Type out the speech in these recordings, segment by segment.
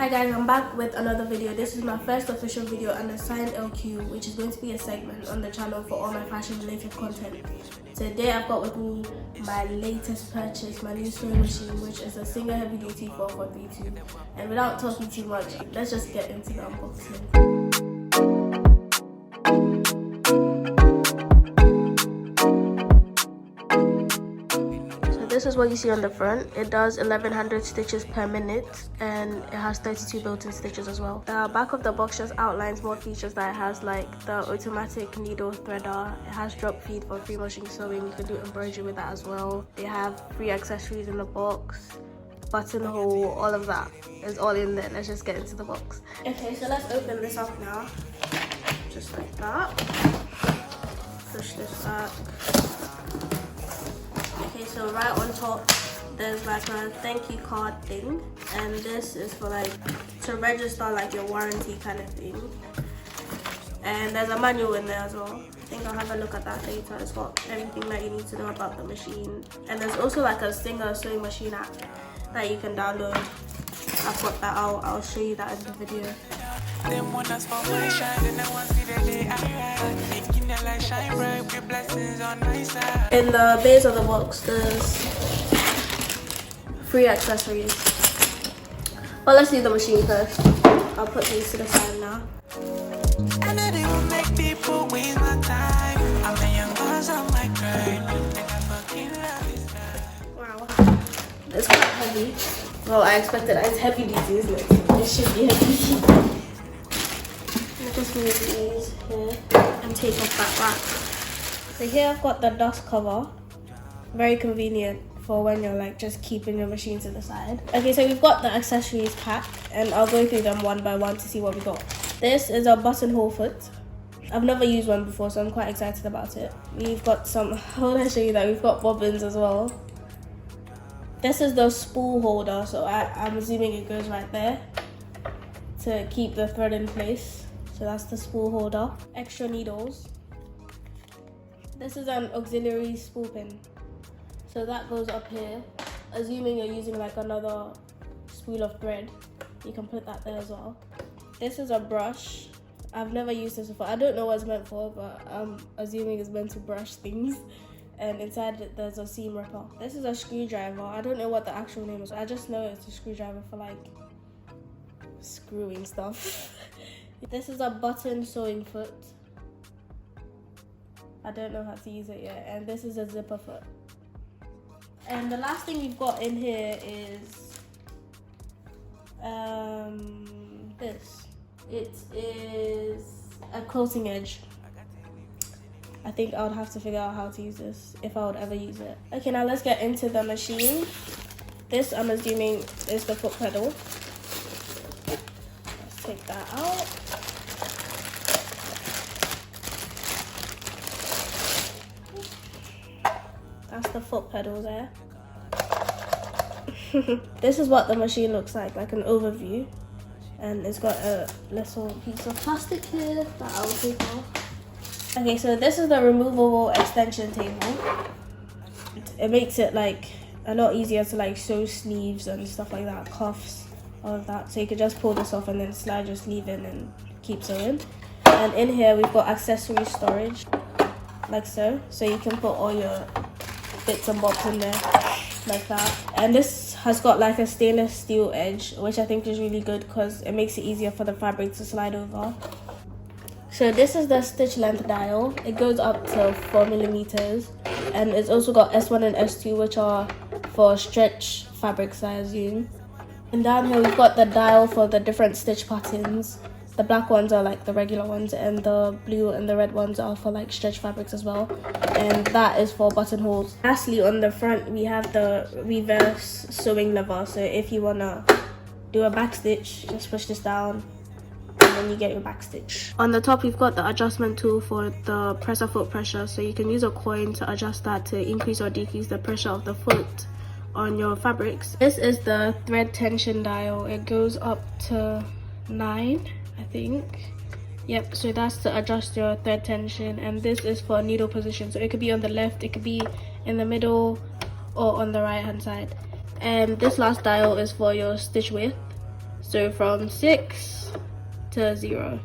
Hi guys, I'm back with another video. This is my first official video under Sign LQ, which is going to be a segment on the channel for all my fashion related content. Today I've got with me my latest purchase, my new sewing machine, which is a Singer Heavy Duty 4432. And without talking too much, let's just get into the unboxing. This is what you see on the front. It does 1100 stitches per minute and it has 32 built-in stitches as well. The back of the box just outlines more features that it has, like the automatic needle threader. It has drop feed for free motion sewing. You can do embroidery with that as well. They have free accessories in the box, buttonhole, all of that is all in there. Let's just get into the box. Okay, so let's open this up now. Just like that. Push this back. Okay, so right on top there's like a thank you card thing, and this is for like to register like your warranty kind of thing. And there's a manual in there as well. I think I'll have a look at that later. It's got everything that you need to know about the machine. And there's also like a Singer sewing machine app that you can download. I've got that out. I'll show you that in the video. In the base of the box there's free accessories. Well, let's do the machine first. I'll put these to the side now. Wow, it's quite heavy. Well, I expected it's heavy duty, isn't it? It should be heavy. Just move these here and take off that wrap. So here I've got the dust cover. Very convenient for when you're like just keeping your machine to the side. Okay, so we've got the accessories pack and I'll go through them one by one to see what we got. This is a buttonhole foot. I've never used one before, so I'm quite excited about it. We've got some, how will I show you that? We've got bobbins as well. This is the spool holder, so I'm assuming it goes right there to keep the thread in place. So that's the spool holder. Extra needles. This is an auxiliary spool pin. So that goes up here. Assuming you're using like another spool of thread, you can put that there as well. This is a brush. I've never used this before. I don't know what it's meant for, but I'm assuming it's meant to brush things. And inside it there's a seam ripper. This is a screwdriver. I don't know what the actual name is. I just know it's a screwdriver for like screwing stuff. This is a button sewing foot. I don't know how to use it yet. And this is a zipper foot. And the last thing we've got in here is this. It is a quilting edge. I think I would have to figure out how to use this if I would ever use it. Okay, now let's get into the machine. This, I'm assuming, is the foot pedal. Let's take that out. That's the foot pedal there. This is what the machine looks like an overview. And it's got a little piece of plastic here that I'll take off. Okay, so this is the removable extension table. It makes it like a lot easier to like sew sleeves and stuff like that, cuffs, all of that. So you can just pull this off and then slide your sleeve in and keep sewing. And in here we've got accessory storage, like so. So you can put all your bits and bobs in there, like that. And this has got like a stainless steel edge, which I think is really good because it makes it easier for the fabric to slide over. So this is the stitch length dial. It goes up to 4mm, and it's also got S1 and S2, which are for stretch fabrics, I assume. And down here we've got the dial for the different stitch patterns. The black ones are like the regular ones, and the blue and the red ones are for like stretch fabrics as well. And that is for buttonholes. Lastly, on the front we have the reverse sewing lever. So if you wanna do a back stitch, just push this down and then you get your back stitch. On the top we've got the adjustment tool for the presser foot pressure. So you can use a coin to adjust that to increase or decrease the pressure of the foot on your fabrics. This is the thread tension dial. It goes up to 9, I think. Yep, so that's to adjust your thread tension, and this is for needle position. So it could be on the left, it could be in the middle, or on the right hand side. And this last dial is for your stitch width. So from 6 to 0.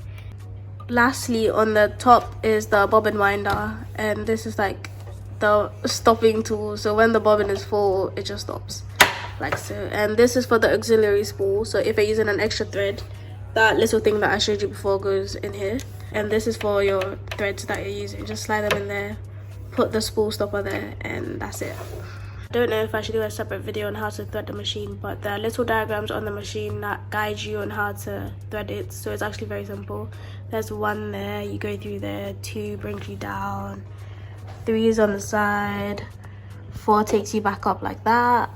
Lastly, on the top is the bobbin winder, and this is like the stopping tool. So when the bobbin is full, it just stops like so. And this is for the auxiliary spool. So if you're using an extra thread, that little thing that I showed you before goes in here. And this is for your threads that you're using. Just slide them in there, put the spool stopper there, and that's it. I don't know if I should do a separate video on how to thread the machine, but there are little diagrams on the machine that guide you on how to thread it. So it's actually very simple. There's 1 there, you go through there, 2 brings you down, 3 is on the side, 4 takes you back up like that,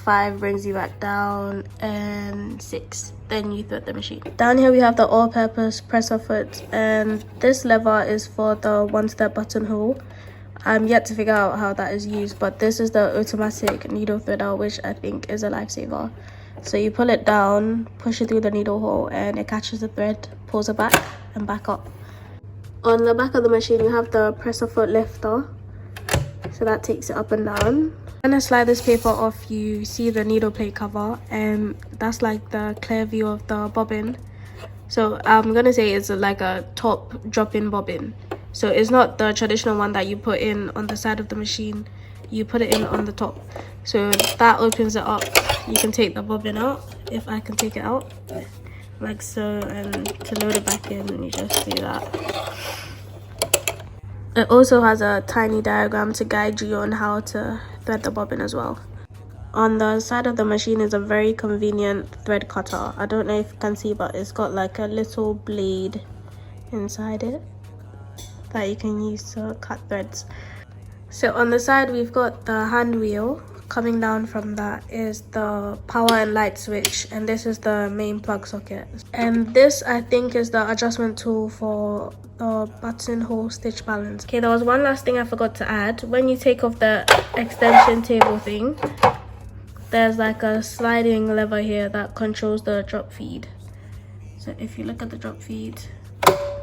5 brings you back down, and 6, then you thread the machine. Down here we have the all-purpose presser foot, and this lever is for the 1-step buttonhole. I'm yet to figure out how that is used, but this is the automatic needle threader, which I think is a lifesaver. So you pull it down, push it through the needle hole, and it catches the thread, pulls it back and back up. On the back of the machine you have the presser foot lifter, so that takes it up and down. When I slide this paper off, you see the needle plate cover, and that's like the clear view of the bobbin. So I'm gonna say it's like a top drop-in bobbin. So it's not the traditional one that you put in on the side of the machine, you put it in on the top. So that opens it up. You can take the bobbin out, if I can take it out, like so, and to load it back in, you just do that. It also has a tiny diagram to guide you on how to thread the bobbin as well. On the side of the machine is a very convenient thread cutter. I don't know if you can see, but it's got like a little blade inside it that you can use to cut threads. So on the side we've got the hand wheel. Coming down from that is the power and light switch, and this is the main plug socket. And this I think is the adjustment tool for the buttonhole stitch balance. Okay, there was one last thing I forgot to add. When you take off the extension table thing, there's like a sliding lever here that controls the drop feed. So if you look at the drop feed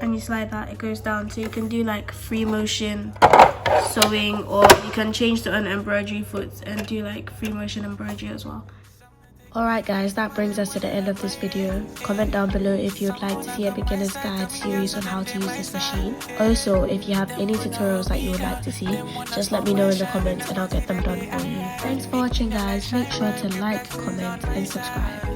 and you slide that, it goes down. So you can do like free motion sewing, or you can change to an embroidery foot and do like free motion embroidery as well. Alright guys, that brings us to the end of this video. Comment down below if you would like to see a beginner's guide series on how to use this machine. Also, if you have any tutorials that you would like to see, just let me know in the comments and I'll get them done for you. Thanks for watching guys. Make sure to like, comment and subscribe.